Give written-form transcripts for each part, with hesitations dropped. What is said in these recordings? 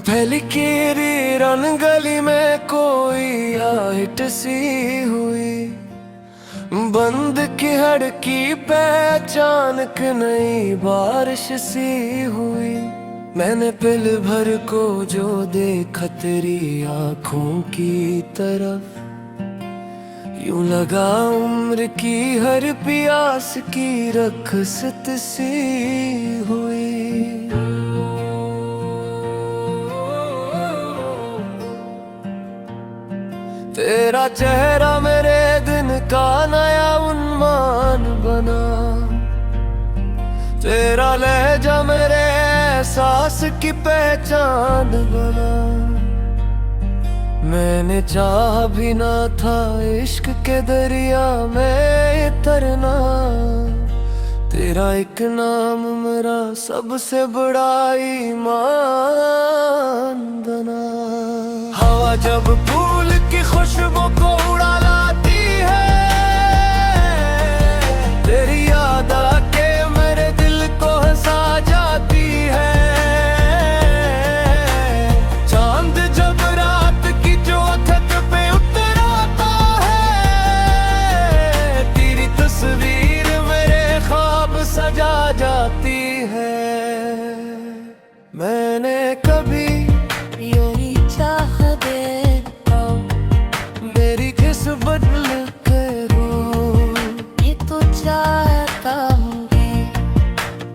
पहली केरी रन गली में कोई आहट सी हुई, बंद की हड़की पहचान के नई बारिश सी हुई। मैंने पल भर को जो देखा तेरी आंखों की तरफ, यूं लगा उम्र की हर प्यास की रखसत सी हुई। तेरा चेहरा मेरे दिन का नया उन्माद बना, तेरा लहजा मेरे एहसास की पहचान बना। मैंने चाहा भी ना था इश्क के दरिया में तरना, तेरा एक नाम मेरा सबसे बड़ा ईमान बना। हवा जब फूल की खुशबू को उड़ा लाती है, तेरी याद आके मेरे दिल को हंसा जाती है। चांद जब रात की चौखट पे उतर आता है, तेरी तस्वीर मेरे ख्वाब सजा जाती है। मैंने कभी यही चाह दे मेरी किस बदल करूं, ये तो चाहता हूँ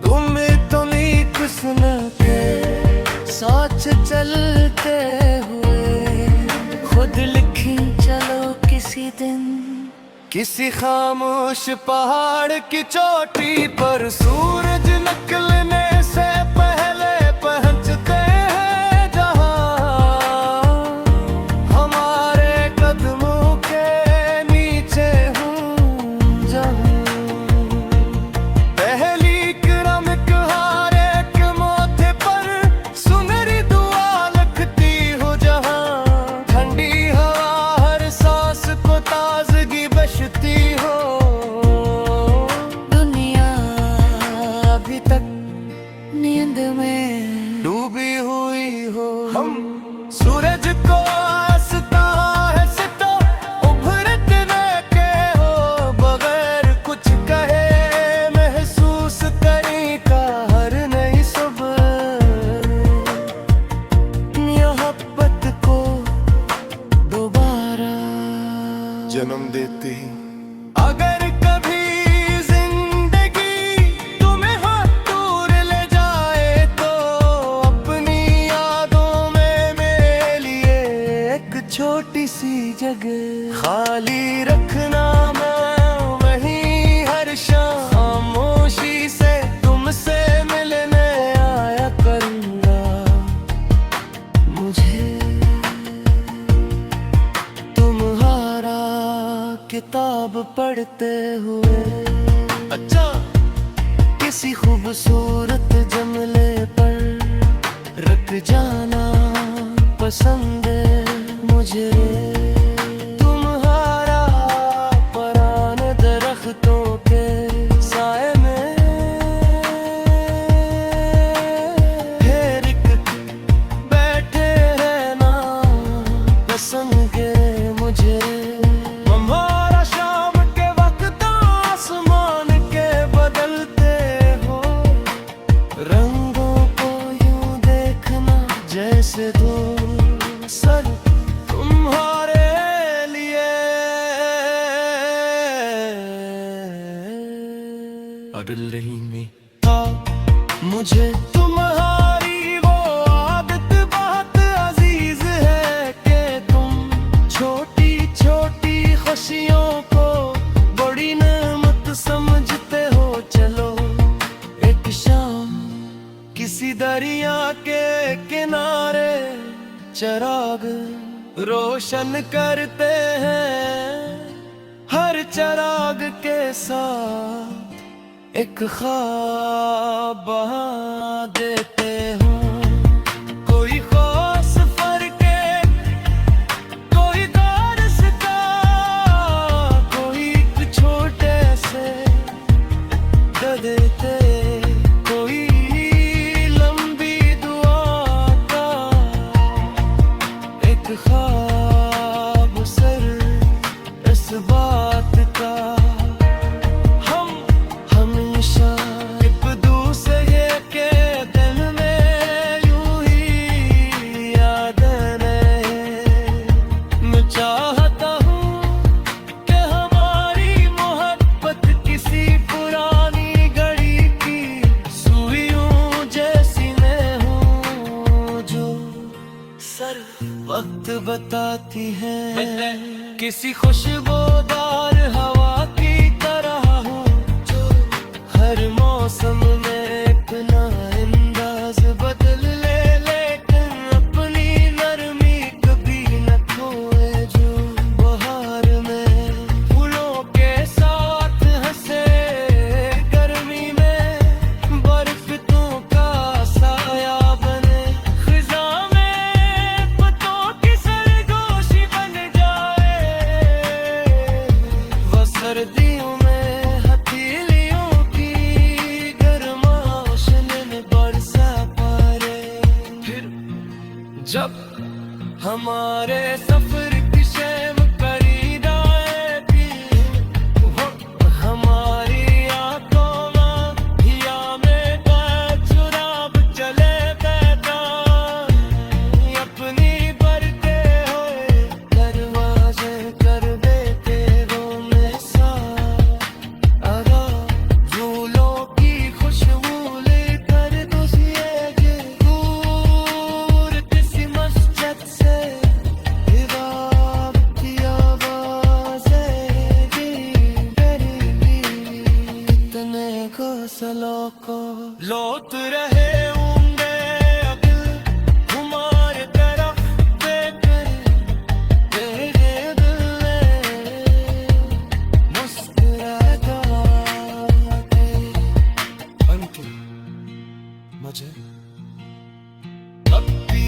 तुम्हें तो नहीं कुछ न के सोच चलते हुए, खुद लिखी चलो किसी दिन। किसी खामोश पहाड़ की चोटी पर सूरज निकलने से पहले पहुंचते हैं जहां, हमारे कदमों के नीचे हूँ जहां। पहली क्रमिक हारे के माथे पर सुनहरी दुआ लिखती हो जहां, ठंडी हवा हर सांस को ताजगी बख्शती हो। दुनिया अभी तक नींद में डूबी हुई हो, हम सूरज को हंसता है सितो उभरते के हो, बगैर कुछ कहे महसूस करी का हर नई सुबह। मोहब्बत को दोबारा जन्म देती। अगर कभी जिंदगी तुम्हें हाथ दूर ले जाए, तो अपनी यादों में मेरे लिए एक छोटी सी जगह खाली रखना। मैं वहीं हर शाम खामोशी से तुमसे मिलने आया करूँगा। मुझे तुम्हारा किताब पढ़ते हुए अच्छा किसी खूबसूरत जमले पर रख जाना पसंद है मुझे। तुम्हारा परान दरख्तों के साए में घेर के बैठे रहना पसंद है मुझे। हमारा शाम के वक्त आसमान के बदलते हो रंगों को यूं देखना जैसे दो सर तुम्हारे लिए। अडली में था मुझे तुम्हारी वो आदत बहुत अजीज है कि तुम छोटी छोटी खुशियों को बड़ी नेमत समझते हो। चलो एक शाम किसी दरिया के किनारे चिराग रोशन करते हैं, हर चिराग के साथ एक ख्वाब बहा देते हो। कोई खास फर्क है, कोई दारस का, कोई एक छोटे से देते, कोई लंबी दुआ का सर वक्त बताती है किसी खुशबूदार हवा की तरह हूँ जो हर मौसम में अपना अंदाज बदल ले, लेकिन अपनी नरमी कभी न खोए जो बहार में फूलों के साथ हंसे, गर्मी में बर्फ का साया बने, खिजा में पत्तों की सरगोशी बन जाए, वो सर्दियों में हथेलियों की गर्माश में बरसा पारे। फिर जब हमारे सफर की शैम करीब आएगी, वो हमारी आंखों में हिया में चुराब चले पैदा, अपनी बढ़ते हुए दरवाजे कर देते वो में सा अरा, झूलों की खुशबू लेकर गुज़िएगे दूर किसी मस्जिद से, हिजाब की आवाज़ें गिरेंगी, कितने घोंसलों को लौट रहे होंगे अब हमारे तरफ देखकर, तेरे दिल में मुस्कुराता है। अंकित मुझे अब भी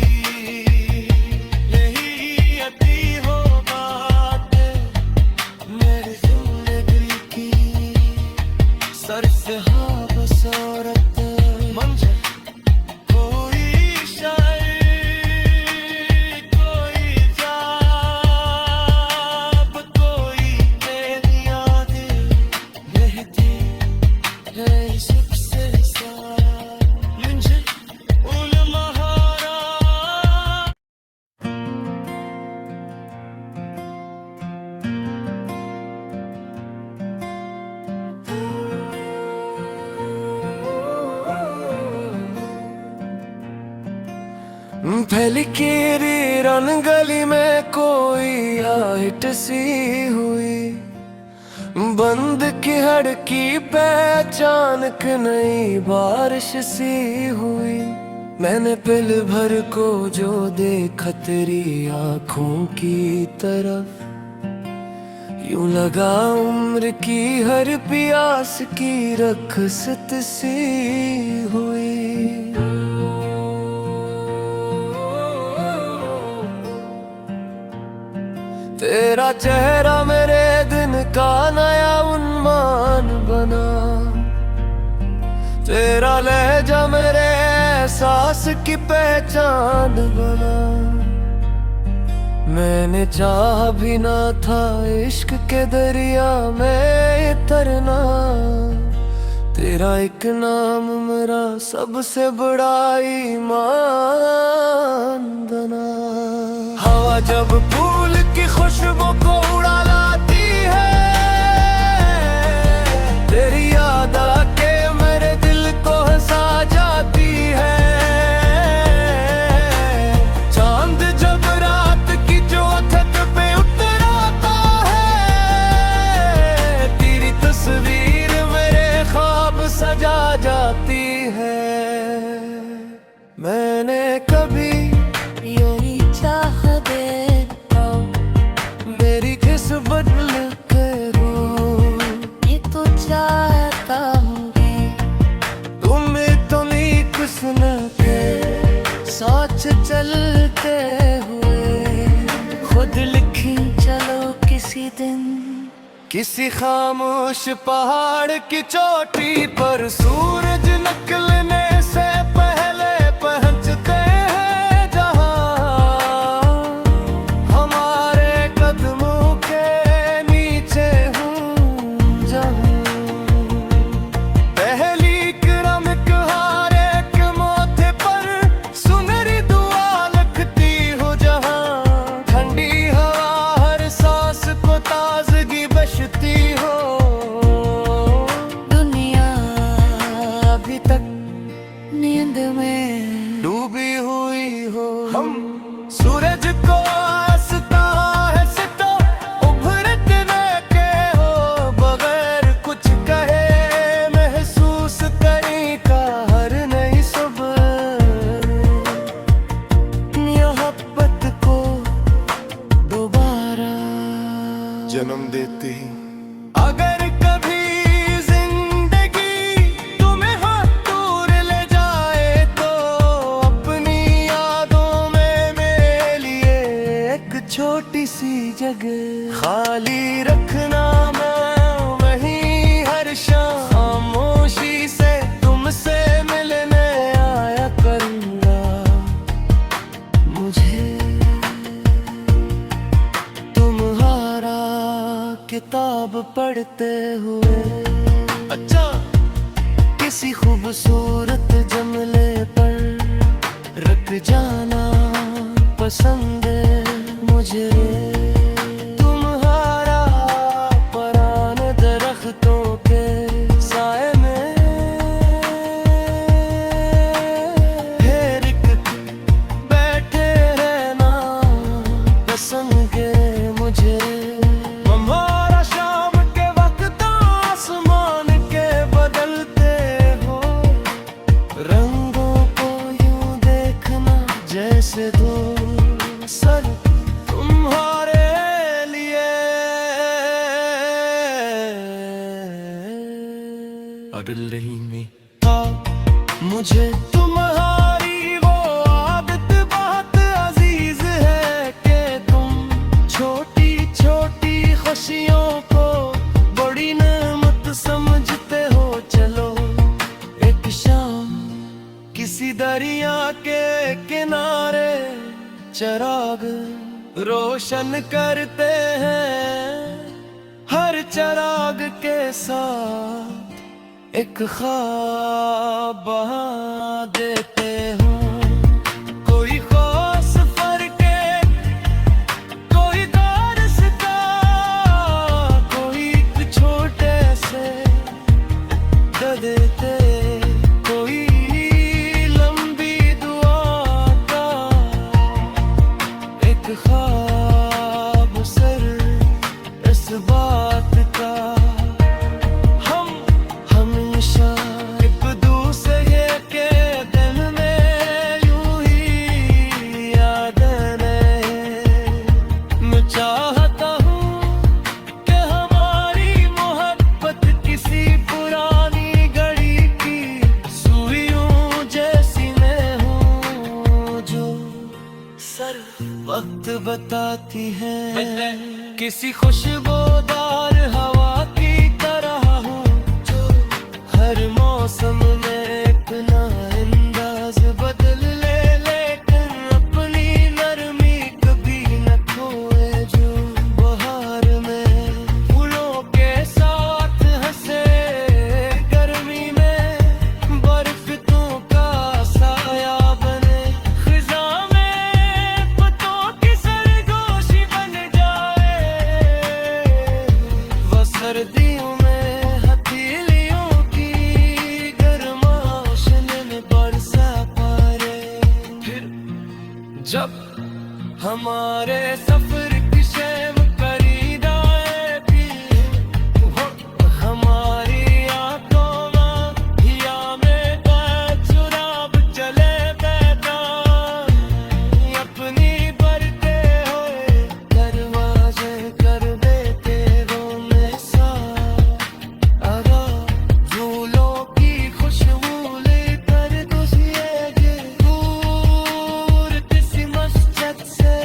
यही आती हो बातें मेरी जिंदगी की, सर से हाँ बसौरत मंजर, कोई शायर कोई जाब, कोई तेरी यादें रहती है सबसे साथ मुझे उन महारा। पहली केरी रन गली में कोई आहट सी हुई, बंद की हड़की पहचान के नई बारिश सी हुई, मैंने पल भर को जो देखा तेरी आंखों की तरफ, यूं लगा उम्र की हर प्यास की रखसत सी हुई। तेरा चेहरा मेरे दिन का नया उन्मान बना, तेरा लहजा मेरे एहसास की पहचान बना, मैंने चाहा भी ना था इश्क के दरिया में तरना, तेरा एक नाम मेरा सबसे बड़ा ईमान बना। हवा जब फूल की खुशबू को उड़ा लाती है, तेरी याद आके मेरे दिल को हंसा जाती है, चांद जब रात की चौखट पे उतर आता है, तेरी तस्वीर मेरे ख्वाब सजा जाती है। मैंने कभी यही चाह देखा, मेरी किस बदल के हो, ये तो चाहता हूँ तुम्हें तो नहीं कुछ न के, सोच चलते हुए खुद लिखी चलो किसी दिन, किसी खामोश पहाड़ की चोटी पर सूरज निकलने से पहले पहुंचते हैं जहां, हमारे कदमों के नीचे हूँ जहां, पहली करम हर एक मोथे पर सुनहरी दुआ लिखती हो जहां, ठंडी हवा हर सांस को ताजगी बख्शती हो। दुनिया अभी तक सूरज को हंसता है सिता उभरते के हो बगैर कुछ कहे महसूस करी का हर नई सुबह मोहब्बत को दोबारा जन्म देती। अगर कभी जिंदगी तुम्हें हाथ दूर ले जाए तो अपनी यादों में मेरे लिए एक छोटी सी जगह खाली रखना। मैं वहीं हर शाम खामोशी से तुमसे मिलने आया करूँगा। मुझे तुम्हारा किताब पढ़ते हुए अच्छा किसी खूबसूरत जमले पर रख जाना पसंद है मुझे। तुम्हारा पुराने दरख्तों के साए में हेरिक बैठे रहना पसंद है मुझे। हमारा शाम के वक्त आसमान के बदलते हो रंगों को यूं देखना जैसे दो सर तुम्हारे लिए अड़ल रही में। मुझे तुम्हारी वो आदत बहुत अजीज है कि तुम छोटी छोटी खुशियों को बड़ी नेमत समझते हो। चलो एक शाम किसी दरिया के किनारे चिराग रोशन करते हैं। हर चिराग के साथ एक ख्वाब बहा देते हो। कोई खास फर्क है, कोई दारस्ता, कोई एक छोटे से देते, कोई लंबी दुआ का एक ख्वाब सर इस बात का। हम हमेशा एक दूसरे के दिल में यूं ही याद रहे। मैं चाहता हूँ कि हमारी मोहब्बत किसी पुरानी घड़ी की सुइयों जैसी मैं हूँ जो सर वक्त बताती है। किसी खुशबूदार हवा की तरह हूँ जो हर मौसम में एक ना अंदाज बदल ले लेकिन अपनी नरमी कभी न खोए। जो बहार में फूलों के साथ हंसे गर्मी में बरसातों का साया बने। खिजा में पत्तों की सरगोशी बन जाए वो सर्दियों में हथेलियों की गर्माश में बरसा पारे। फिर जब हमारे सफर की शैम करीब आए भी हमारी आंखों में हिया में चुराब चले बैठा। अपनी बढ़ते हुए दरवाजे कर देते रोने सा। अगर फूलों की खुशबू लेकर गुज़िएगे दूर किसी मस्जिद से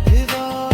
दीवार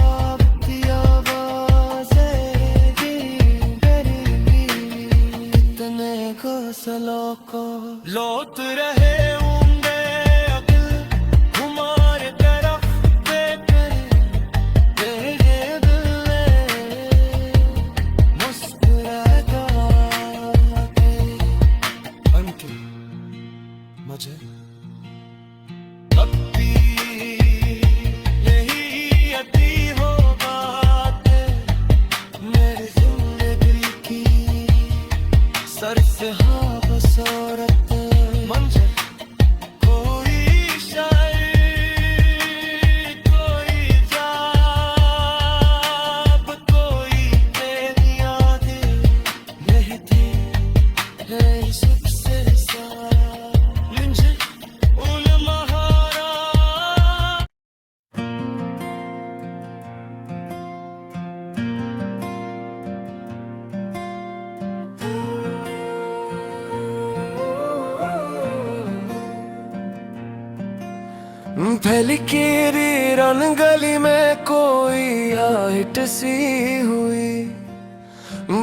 पहली केरी रन गली में कोई आहट सी हुई,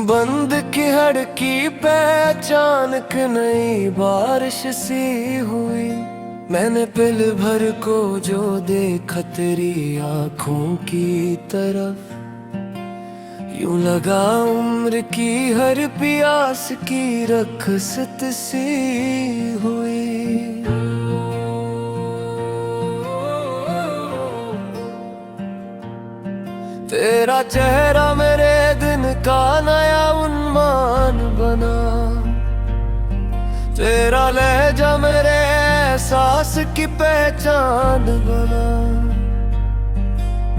बंद की हड़की पहचान के नई बारिश सी हुई। मैंने पल भर को जो देखा तेरी आंखों की तरफ, यूं लगा उम्र की हर प्यास की रखसत सी हुई। तेरा चेहरा मेरे दिन का नया उन्मान बना, तेरा लहजा मेरे एहसास की पहचान बना।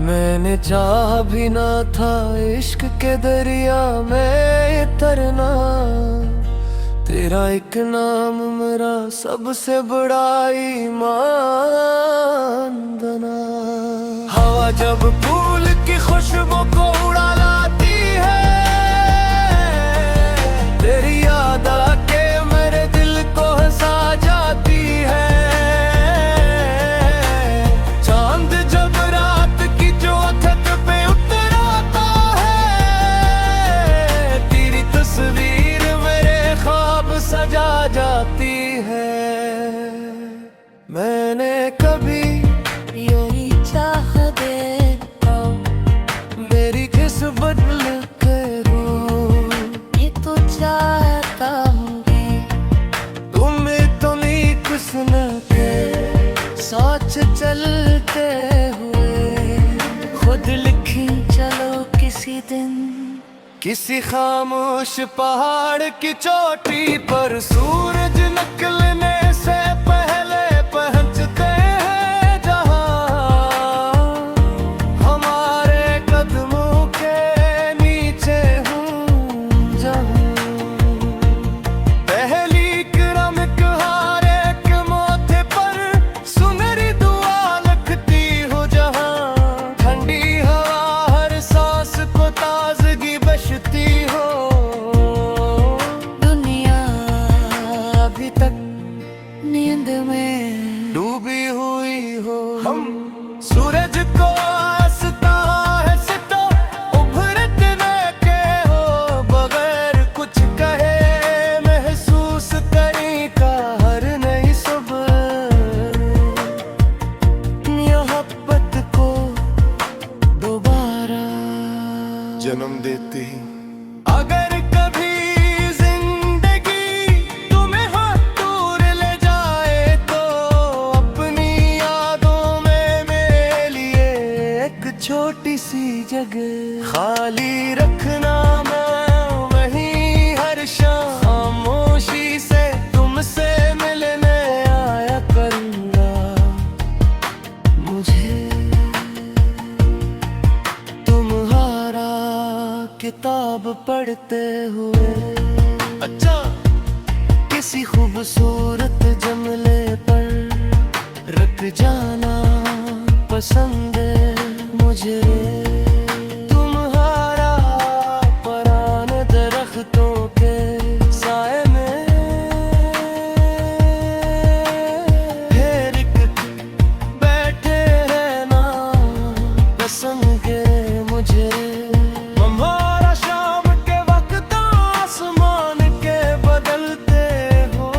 मैंने चाहा भी ना था इश्क के दरिया में तरना, तेरा एक नाम मेरा सबसे बड़ा ईमान बना। हवा जब फूल की खुशबू को उड़ा लाती है, तेरी याद आके मेरे दिल को हंसा जाती है। चांद जब रात की चौखट पे उतर आता है, तेरी तस्वीर मेरे ख्वाब सजा जाती है। मैंने कभी यही चाह देखा, मेरी किस बदल के हो, ये तो चाहता हूँ तुम्हें तो नहीं कुछ न के। सोच चलते हुए खुद लिखी चलो किसी दिन, किसी खामोश पहाड़ की चोटी पर सूरज निकलने से पहले पहुंचते हैं जहां, हमारे कदमों के नीचे हूँ जहां। पहली किरमक हर एक माथे पर सुनहरी दुआ लिखती हो जहां, ठंडी हवा हर सांस को ताजगी बख्शती हो। दुनिया अभी तक नींद में डूबी हुई हो, हम सूरज को हंसता है सिता उभरने के हो, बगैर कुछ कहे महसूस करी का हर नई सुबह। मोहब्बत को दोबारा जन्म देती अगर कभी जिंदगी तुम्हें हाथ दूर ले जाए, तो अपनी यादों में मेरे लिए एक छोटी सी जगह खाली रखना। मैं वहीं हर शाम खामोशी से तुमसे मिलने आया करूँगा। मुझे तुम्हारा किताब पढ़ते हुए अच्छा किसी खूबसूरत जमले पर रख जाना पसंद है मुझे। तुम्हारा पुराने दरख्तों के साए में फेर बैठे रहना पसंद है मुझे। हमारा शाम के वक्त आसमान के बदलते हो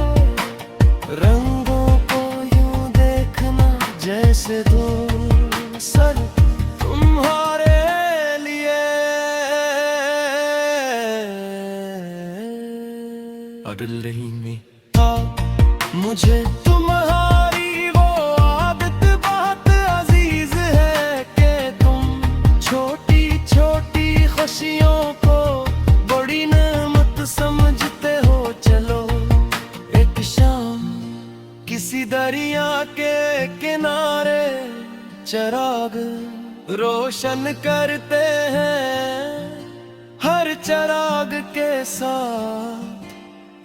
रंगों को यूं देखना जैसे दो सर तुम्हारे लिए अडल रही में। मुझे तुम्हारी वो आदत बहुत अजीज है कि तुम छोटी छोटी खुशियों को बड़ी नेमत समझते हो। चलो एक शाम किसी दरिया के किनारे चिराग रोशन करते हैं, हर चिराग के साथ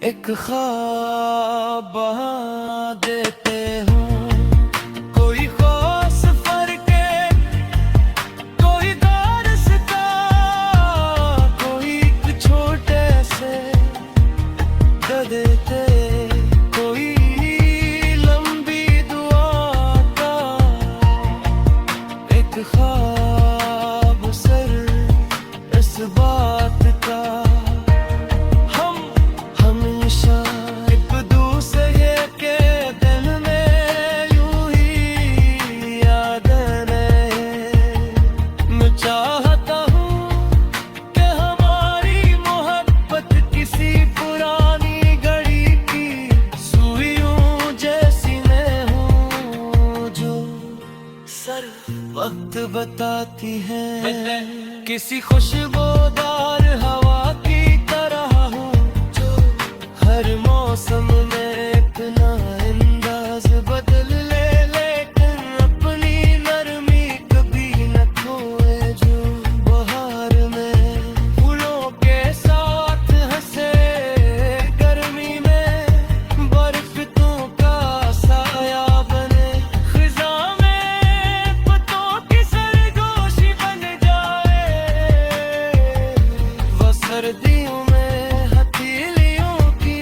एक ख्वाब बहा देते हो। कोई खास फर्क है, कोई दारस्ता, कोई एक छोटे से दे देते, कोई लंबी दुआ का एक ख्वाब सर इस बात का हम हमेशा एक दूसरे के दिल में यूं ही याद रहे। मैं चाहता हूँ कि हमारी मोहब्बत किसी पुरानी घड़ी की सुइयों जैसी मैं हूँ जो सर वक्त बताती है। किसी खुशबूदार हवा की तरह हूँ जो हर मौसम में एक ना अंदाज बदल ले, लेकिन अपनी नरमी कभी न खोए जो बहार में फूलों के साथ हंसे, गर्मी में बरसातों का साया बने, खिजा में पत्तों की सरगोशी बन जाए, वो सर्दियों में हथेलियों की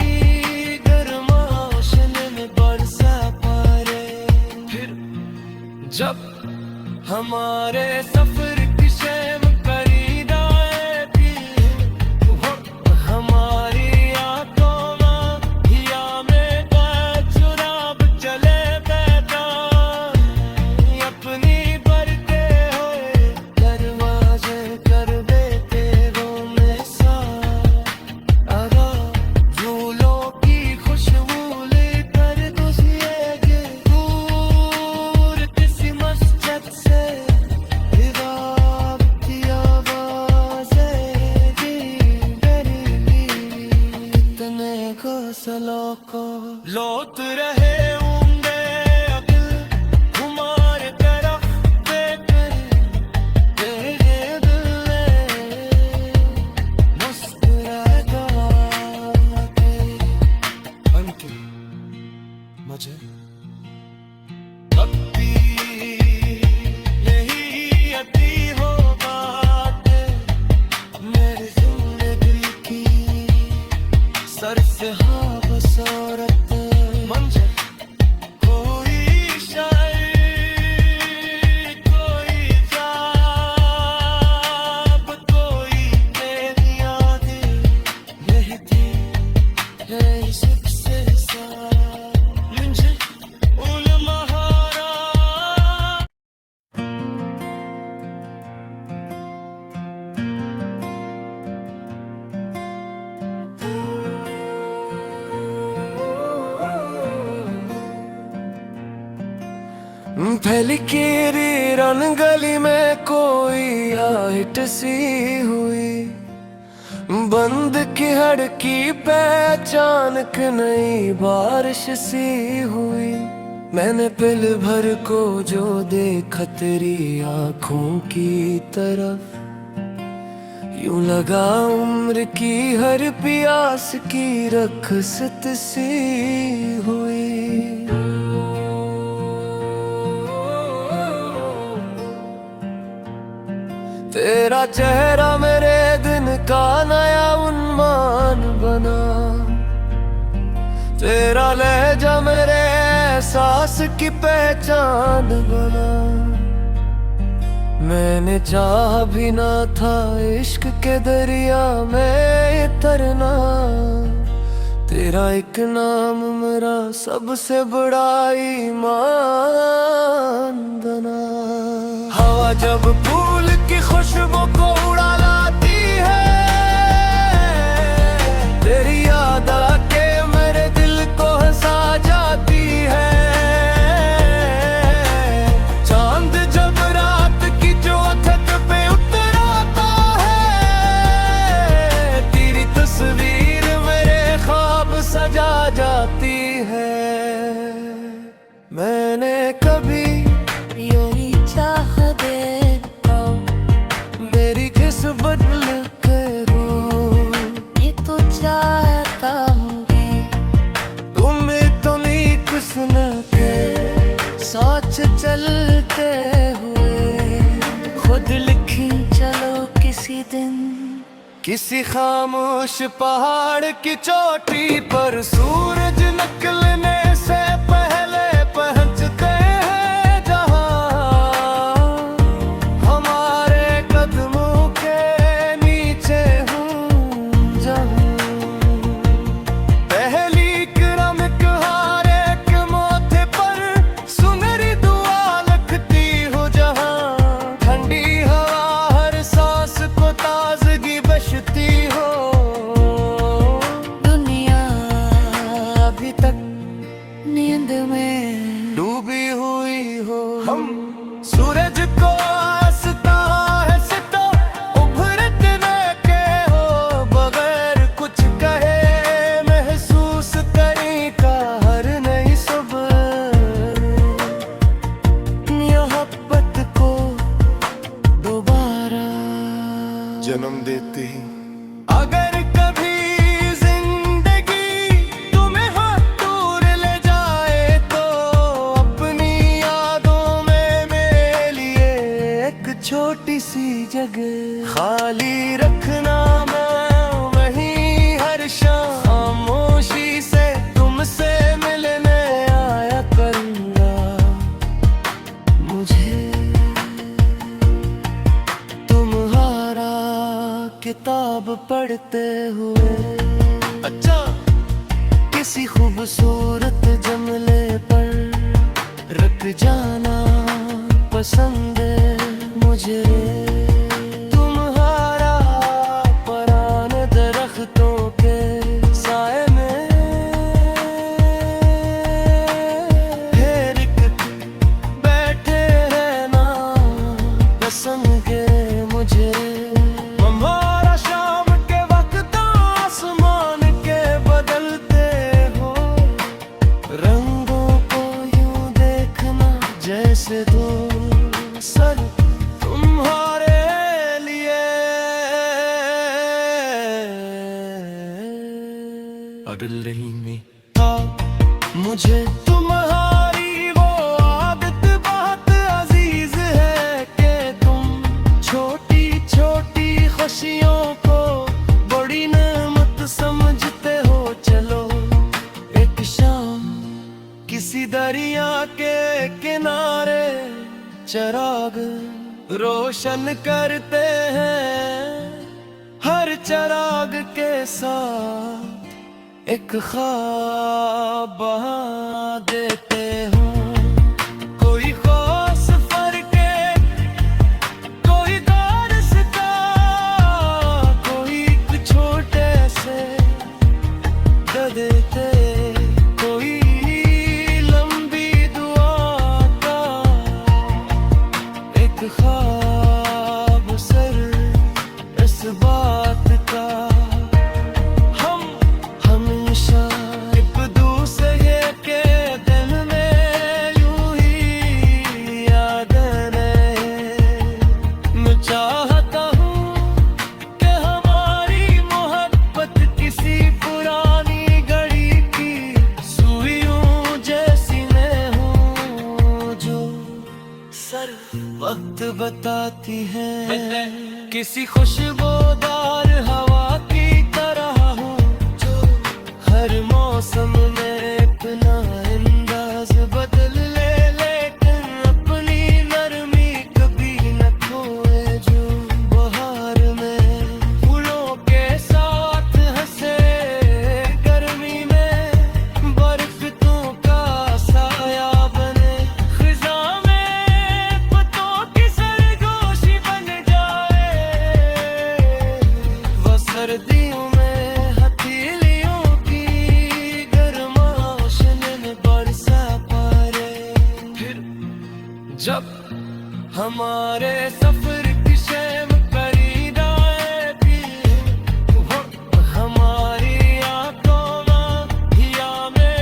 गर्माश में बरसा पारे। फिर जब हमारे सफर की शैम करीब आएगी, हमारी आंखों में हिया में चुराब चले बैठा, अपनी बढ़ते हुए दरवाजे कर देते वो में सा अगा फूलों की खुशबू लेकर गुजरेंगे दूर किसी मस्जिद से, हिजाब की आवाज़ें गरीबी कितने घोंसलों को लौट रहे होंगे अगिल हमारे तरफ देखकर, तेरे दिल में मुस्कुराता के अंतिम मुझे अब भी यही अती हो बातें मेरी जिंदगी की, सर से हाँ बसौरत मंजर कोई शायर कोई जाब कोई तेरी यादें रहती है सबसे साथ मुझे उन महारा। पहली केरी रन गली में कोई आहट सी हुई, बंद की हड़की पहचान के नई बारिश सी हुई। मैंने पल भर को जो देखा तेरी आंखों की तरफ, यूं लगा उम्र की हर प्यास की रखसत सी हुई। तेरा चेहरा मेरे दिन का नया उन्मान बना, तेरा लहजा मेरे एहसास की पहचान बना। मैंने चाहा भी ना था इश्क के दरिया में तरना, तेरा एक नाम मेरा सबसे बड़ा ईमान बना। हवा जब फूल की खुशबू को उड़ा लाती है, तेरी याद आके मेरे दिल को हंसा जाती है। चांद जब रात की चौखट पे उतर आता है, तेरी तस्वीर मेरे ख्वाब सजा जाती है। मैंने कभी यही चाह दे मेरी किस बदल करो, ये तो चाहता हूँ तुम तो नहीं कुछ न के सोच चलते हुए खुद लिखी चलो किसी दिन। किसी खामोश पहाड़ की चोटी पर सूरज निकलने से पहले पहुंचते हैं जहां, जन्म देते ही। अगर कभी जिंदगी तुम्हें हाथ दूर ले जाए तो अपनी यादों में मेरे लिए एक छोटी सी जगह खाली रखना। मैं वहीं हर शाम खामोशी से तुमसे मिलने आया करूंगा। मुझे तुम्हारा किताब पढ़ते हुए अच्छा किसी खूबसूरत जमले पर रख जाना पसंद है मुझे। तुम्हारा पुराने दरख्तों के साए में हेरिक बैठे रहना पसंद है मुझे। हमारा शाम के वक्त आसमान के बदलते हो रंगों को यूं देखना जैसे दो सर तुम्हारे लिए अडल रही में। मुझे तुम्हारी वो आदत बहुत अजीज है कि तुम छोटी छोटी खुशियों को बड़ी नेमत समझते हो। चलो एक शाम किसी दरिया के किनारे चिराग रोशन करते हैं। हर चिराग के साथ एक ख्वाब बहा देते हो। कोई खास फर्क है, कोई दारस का, कोई एक छोटे से दे देते, कोई लंबी दुआ का एक ख्वाब सर इस बात का। हम हमेशा एक दूसरे के दिल में यूं ही याद रहे। मैं चाहता हूँ कि हमारी मोहब्बत किसी पुरानी घड़ी की सुइयों जैसी न हो जो सर वक्त बताती है। किसी खुशबूदार हवा की तरह हो जो हर मौसम में अपना अंदाज बदल ले, लेकिन अपनी नरमी कभी न खोए। जो बहार में फूलों के साथ हंसे, गर्मी में बरसातों का साया बने, खिजा में पत्तों की सरगोशी बन जाए, वो सर्दियों में हथेलियों की गर्माश में बरसा पारे। फिर जब हमारे सफर की शैम करीब आए भी वो हमारी आंखों में हिया में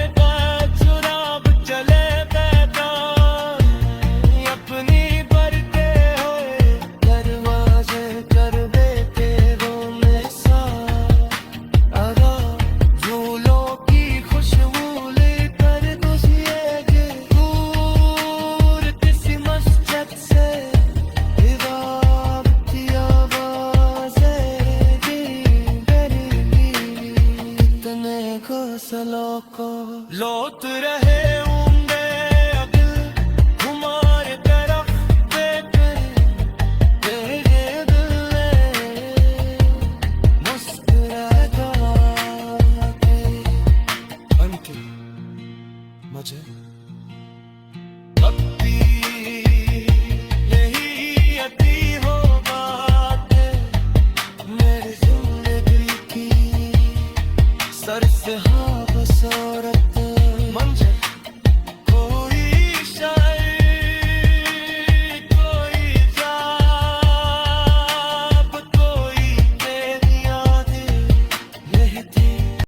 चुराब चले पैदा अपनी बढ़ते हुए दरवाजे कर देते वो में सा आगा फूलों की खुशबू लेकर गुजरेंगे दूर किसी मस्जिद से। इबादती आवाज़ें करेंगी इतने घोंसलों को लौट रहे होंगे अगल हमारे तरफ देकर तेरे दिल में मुस्कुराता के उनके मुझे अब भी यही अतीत